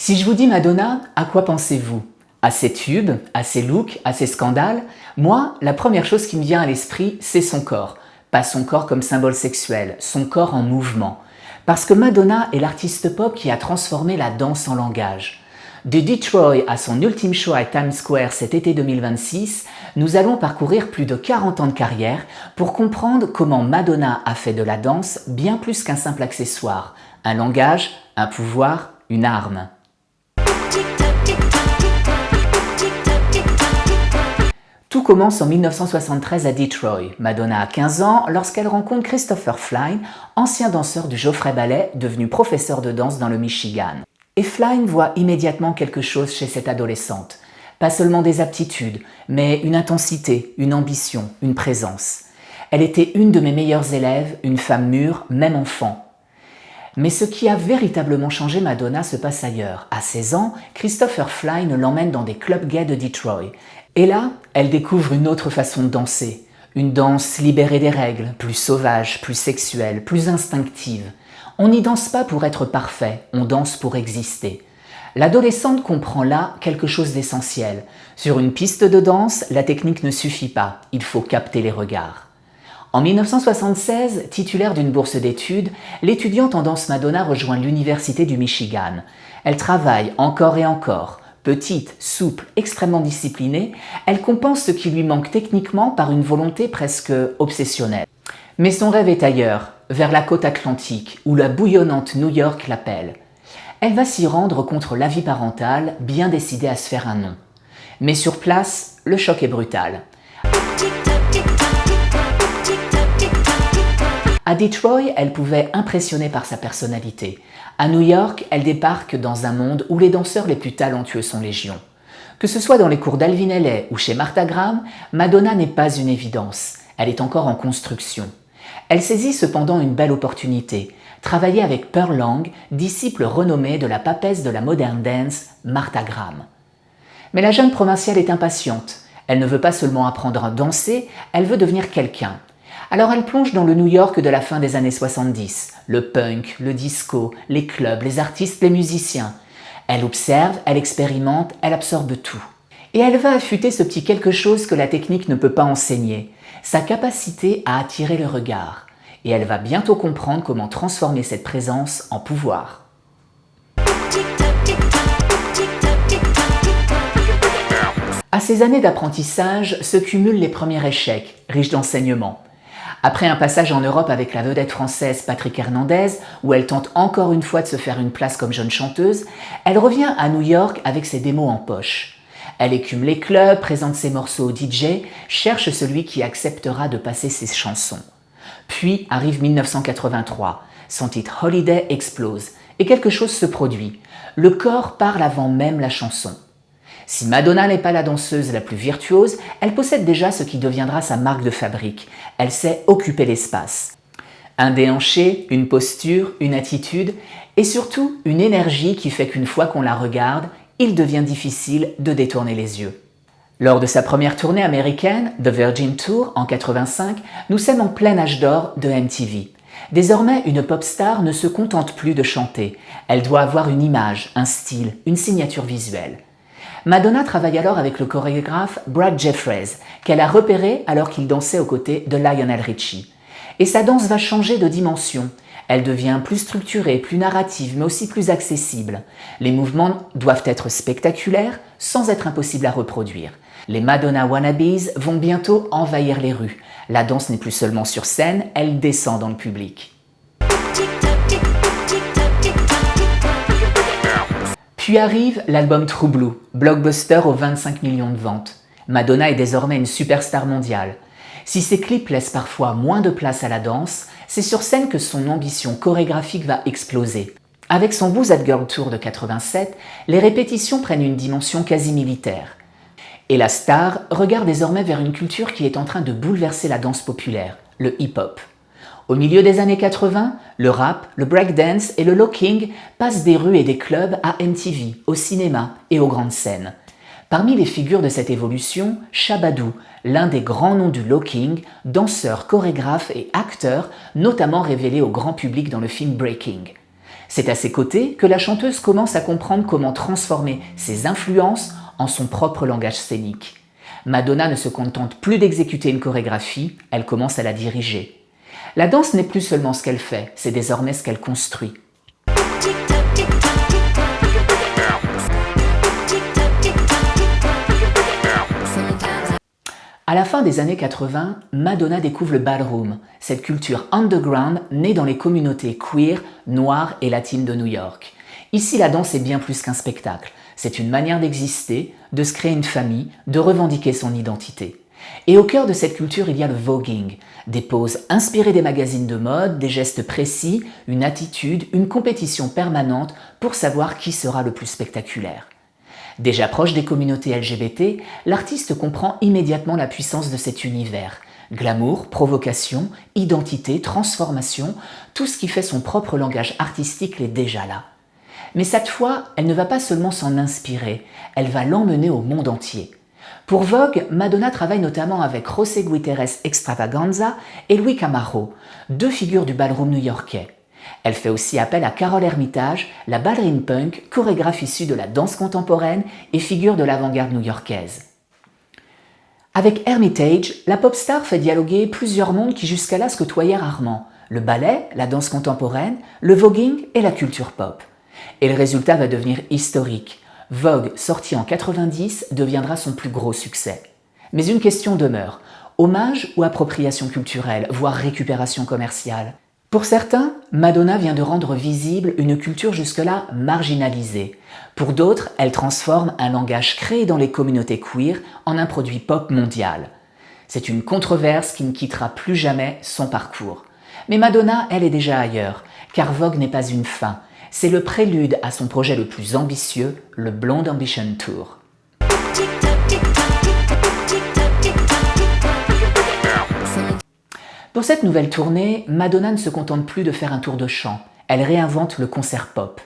Si je vous dis Madonna, à quoi pensez-vous? À ses tubes, à ses looks, à ses scandales? Moi, la première chose qui me vient à l'esprit, c'est son corps. Pas son corps comme symbole sexuel, son corps en mouvement. Parce que Madonna est l'artiste pop qui a transformé la danse en langage. De Detroit à son ultime show à Times Square cet été 2026, nous allons parcourir plus de 40 ans de carrière pour comprendre comment Madonna a fait de la danse bien plus qu'un simple accessoire, un langage, un pouvoir, une arme. Tout commence en 1973 à Detroit. Madonna a 15 ans lorsqu'elle rencontre Christopher Flynn, ancien danseur du Joffrey Ballet, devenu professeur de danse dans le Michigan. Et Flynn voit immédiatement quelque chose chez cette adolescente. Pas seulement des aptitudes, mais une intensité, une ambition, une présence. Elle était une de mes meilleures élèves, une femme mûre, même enfant. Mais ce qui a véritablement changé Madonna se passe ailleurs. À 16 ans, Christopher Flynn l'emmène dans des clubs gays de Detroit. Et là, elle découvre une autre façon de danser. Une danse libérée des règles, plus sauvage, plus sexuelle, plus instinctive. On n'y danse pas pour être parfait, on danse pour exister. L'adolescente comprend là quelque chose d'essentiel. Sur une piste de danse, la technique ne suffit pas, il faut capter les regards. En 1976, titulaire d'une bourse d'études, l'étudiante en danse Madonna rejoint l'Université du Michigan. Elle travaille encore et encore. Petite, souple, extrêmement disciplinée, elle compense ce qui lui manque techniquement par une volonté presque obsessionnelle. Mais son rêve est ailleurs, vers la côte atlantique, où la bouillonnante New York l'appelle. Elle va s'y rendre contre l'avis parental, bien décidée à se faire un nom. Mais sur place, le choc est brutal. À Detroit, elle pouvait impressionner par sa personnalité. À New York, elle débarque dans un monde où les danseurs les plus talentueux sont légion. Que ce soit dans les cours d'Alvin Ailey ou chez Martha Graham, Madonna n'est pas une évidence. Elle est encore en construction. Elle saisit cependant une belle opportunité. Travailler avec Pearl Lang, disciple renommé de la papesse de la modern dance, Martha Graham. Mais la jeune provinciale est impatiente. Elle ne veut pas seulement apprendre à danser, elle veut devenir quelqu'un. Alors elle plonge dans le New York de la fin des années 70, le punk, le disco, les clubs, les artistes, les musiciens. Elle observe, elle expérimente, elle absorbe tout. Et elle va affûter ce petit quelque chose que la technique ne peut pas enseigner, sa capacité à attirer le regard. Et elle va bientôt comprendre comment transformer cette présence en pouvoir. À ces années d'apprentissage se cumulent les premiers échecs, riches d'enseignements. Après un passage en Europe avec la vedette française Patrick Hernandez, où elle tente encore une fois de se faire une place comme jeune chanteuse, elle revient à New York avec ses démos en poche. Elle écume les clubs, présente ses morceaux au DJ, cherche celui qui acceptera de passer ses chansons. Puis arrive 1983, son titre Holiday explose, et quelque chose se produit. Le corps parle avant même la chanson. Si Madonna n'est pas la danseuse la plus virtuose, elle possède déjà ce qui deviendra sa marque de fabrique. Elle sait occuper l'espace. Un déhanché, une posture, une attitude et surtout une énergie qui fait qu'une fois qu'on la regarde, il devient difficile de détourner les yeux. Lors de sa première tournée américaine, The Virgin Tour, en 85, nous sommes en plein âge d'or de MTV. Désormais, une pop star ne se contente plus de chanter. Elle doit avoir une image, un style, une signature visuelle. Madonna travaille alors avec le chorégraphe Brad Jeffries, qu'elle a repéré alors qu'il dansait aux côtés de Lionel Richie. Et sa danse va changer de dimension. Elle devient plus structurée, plus narrative, mais aussi plus accessible. Les mouvements doivent être spectaculaires, sans être impossibles à reproduire. Les Madonna wannabes vont bientôt envahir les rues. La danse n'est plus seulement sur scène, elle descend dans le public. Puis arrive l'album True Blue, blockbuster aux 25 millions de ventes. Madonna est désormais une superstar mondiale. Si ses clips laissent parfois moins de place à la danse, c'est sur scène que son ambition chorégraphique va exploser. Avec son Booze That Girl Tour de 87, les répétitions prennent une dimension quasi militaire. Et la star regarde désormais vers une culture qui est en train de bouleverser la danse populaire, le hip-hop. Au milieu des années 80, le rap, le breakdance et le locking passent des rues et des clubs à MTV, au cinéma et aux grandes scènes. Parmi les figures de cette évolution, Shabba-Doo, l'un des grands noms du locking, danseur, chorégraphe et acteur, notamment révélé au grand public dans le film Breaking. C'est à ses côtés que la chanteuse commence à comprendre comment transformer ses influences en son propre langage scénique. Madonna ne se contente plus d'exécuter une chorégraphie, elle commence à la diriger. La danse n'est plus seulement ce qu'elle fait, c'est désormais ce qu'elle construit. À la fin des années 80, Madonna découvre le ballroom, cette culture underground née dans les communautés queer, noires et latines de New York. Ici, la danse est bien plus qu'un spectacle. C'est une manière d'exister, de se créer une famille, de revendiquer son identité. Et au cœur de cette culture, il y a le voguing, des poses inspirées des magazines de mode, des gestes précis, une attitude, une compétition permanente pour savoir qui sera le plus spectaculaire. Déjà proche des communautés LGBT, l'artiste comprend immédiatement la puissance de cet univers. Glamour, provocation, identité, transformation, tout ce qui fait son propre langage artistique est déjà là. Mais cette fois, elle ne va pas seulement s'en inspirer, elle va l'emmener au monde entier. Pour Vogue, Madonna travaille notamment avec José Guiterres Extravaganza et Louis Camaro, deux figures du ballroom new-yorkais. Elle fait aussi appel à Carole Hermitage, la ballerine punk, chorégraphe issue de la danse contemporaine et figure de l'avant-garde new-yorkaise. Avec Hermitage, la pop star fait dialoguer plusieurs mondes qui jusqu'à là se côtoyaient rarement. Le ballet, la danse contemporaine, le voguing et la culture pop. Et le résultat va devenir historique. Vogue, sorti en 90, deviendra son plus gros succès. Mais une question demeure. Hommage ou appropriation culturelle, voire récupération commerciale ? Pour certains, Madonna vient de rendre visible une culture jusque-là marginalisée. Pour d'autres, elle transforme un langage créé dans les communautés queer en un produit pop mondial. C'est une controverse qui ne quittera plus jamais son parcours. Mais Madonna, elle est déjà ailleurs, car Vogue n'est pas une fin. C'est le prélude à son projet le plus ambitieux, le Blonde Ambition Tour. Pour cette nouvelle tournée, Madonna ne se contente plus de faire un tour de chant. Elle réinvente le concert pop.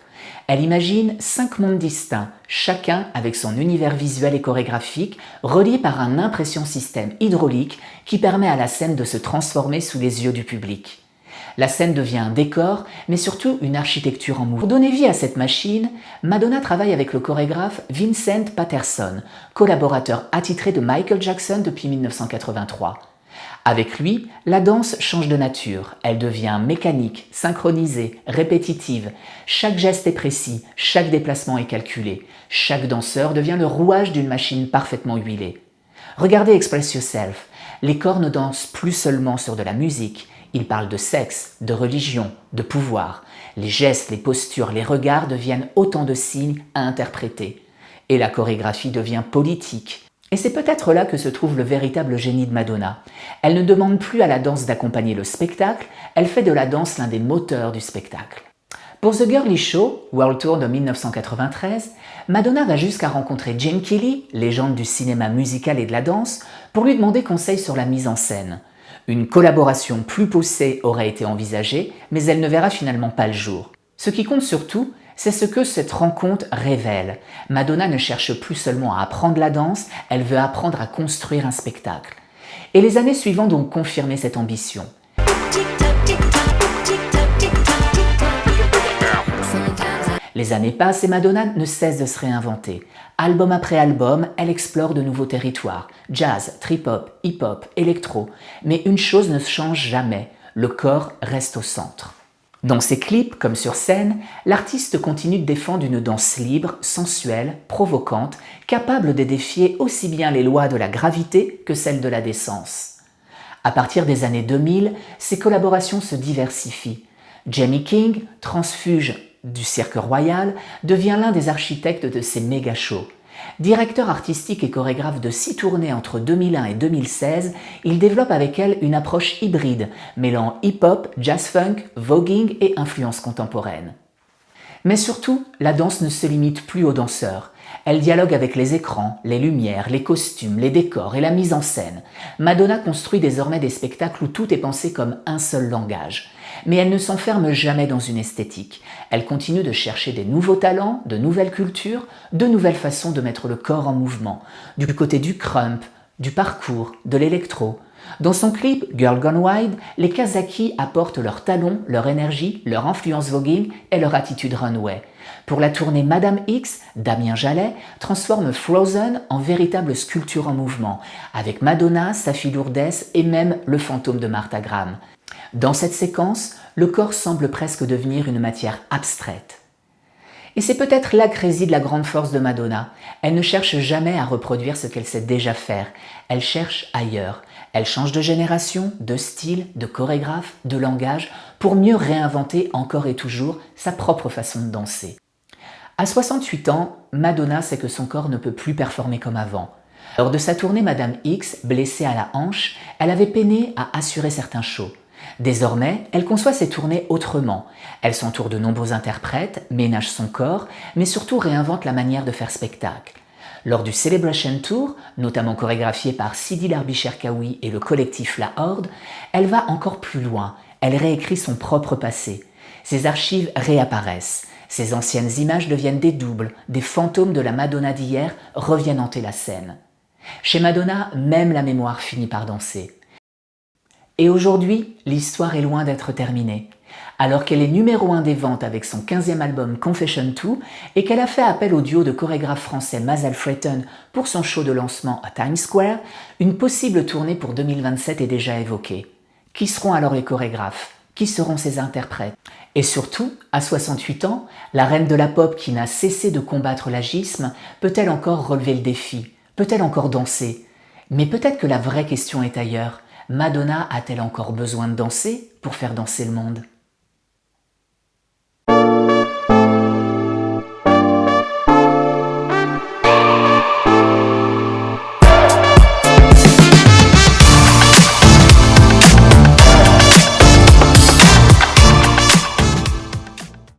Elle imagine 5 mondes distincts, chacun avec son univers visuel et chorégraphique, relié par un impression système hydraulique qui permet à la scène de se transformer sous les yeux du public. La scène devient un décor, mais surtout une architecture en mouvement. Pour donner vie à cette machine, Madonna travaille avec le chorégraphe Vincent Patterson, collaborateur attitré de Michael Jackson depuis 1983. Avec lui, la danse change de nature. Elle devient mécanique, synchronisée, répétitive. Chaque geste est précis, chaque déplacement est calculé. Chaque danseur devient le rouage d'une machine parfaitement huilée. Regardez Express Yourself. Les corps ne dansent plus seulement sur de la musique. Ils parlent de sexe, de religion, de pouvoir. Les gestes, les postures, les regards deviennent autant de signes à interpréter. Et la chorégraphie devient politique. Et c'est peut-être là que se trouve le véritable génie de Madonna. Elle ne demande plus à la danse d'accompagner le spectacle, elle fait de la danse l'un des moteurs du spectacle. Pour The Girly Show, World Tour de 1993, Madonna va jusqu'à rencontrer Gene Kelly, légende du cinéma musical et de la danse, pour lui demander conseil sur la mise en scène. Une collaboration plus poussée aurait été envisagée, mais elle ne verra finalement pas le jour. Ce qui compte surtout, c'est ce que cette rencontre révèle. Madonna ne cherche plus seulement à apprendre la danse, elle veut apprendre à construire un spectacle. Et les années suivantes ont confirmé cette ambition. Les années passent et Madonna ne cesse de se réinventer. Album après album, elle explore de nouveaux territoires. Jazz, trip-hop, hip-hop, électro. Mais une chose ne change jamais, le corps reste au centre. Dans ses clips, comme sur scène, l'artiste continue de défendre une danse libre, sensuelle, provocante, capable de défier aussi bien les lois de la gravité que celles de la décence. À partir des années 2000, ses collaborations se diversifient. Jamie King, transfuge du Cirque Royal, devient l'un des architectes de ces méga shows. Directeur artistique et chorégraphe de 6 tournées entre 2001 et 2016, il développe avec elle une approche hybride, mêlant hip-hop, jazz-funk, voguing et influences contemporaines. Mais surtout, la danse ne se limite plus aux danseurs. Elle dialogue avec les écrans, les lumières, les costumes, les décors et la mise en scène. Madonna construit désormais des spectacles où tout est pensé comme un seul langage. Mais elle ne s'enferme jamais dans une esthétique. Elle continue de chercher des nouveaux talents, de nouvelles cultures, de nouvelles façons de mettre le corps en mouvement. Du côté du crump, du parcours, de l'électro. Dans son clip Girl Gone Wild, les Kazakhi apportent leurs talons, leur énergie, leur influence voguing et leur attitude runway. Pour la tournée Madame X, Damien Jallet transforme Frozen en véritable sculpture en mouvement, avec Madonna, sa fille Lourdes et même le fantôme de Martha Graham. Dans cette séquence, le corps semble presque devenir une matière abstraite. Et c'est peut-être là que réside la grande force de Madonna. Elle ne cherche jamais à reproduire ce qu'elle sait déjà faire. Elle cherche ailleurs. Elle change de génération, de style, de chorégraphe, de langage, pour mieux réinventer encore et toujours sa propre façon de danser. À 68 ans, Madonna sait que son corps ne peut plus performer comme avant. Lors de sa tournée Madame X, blessée à la hanche, elle avait peiné à assurer certains shows. Désormais, elle conçoit ses tournées autrement. Elle s'entoure de nombreux interprètes, ménage son corps, mais surtout réinvente la manière de faire spectacle. Lors du Celebration Tour, notamment chorégraphié par Sidi Larbi Cherkaoui et le collectif La Horde, elle va encore plus loin. Elle réécrit son propre passé. Ses archives réapparaissent. Ses anciennes images deviennent des doubles. Des fantômes de la Madonna d'hier reviennent hanter la scène. Chez Madonna, même la mémoire finit par danser. Et aujourd'hui, l'histoire est loin d'être terminée. Alors qu'elle est numéro 1 des ventes avec son 15e album Confession 2 et qu'elle a fait appel au duo de chorégraphes français Mazal Fretton pour son show de lancement à Times Square, une possible tournée pour 2027 est déjà évoquée. Qui seront alors les chorégraphes? Qui seront ses interprètes? Et surtout, à 68 ans, la reine de la pop qui n'a cessé de combattre l'agisme peut-elle encore relever le défi? Peut-elle encore danser? Mais peut-être que la vraie question est ailleurs. Madonna a-t-elle encore besoin de danser pour faire danser le monde ?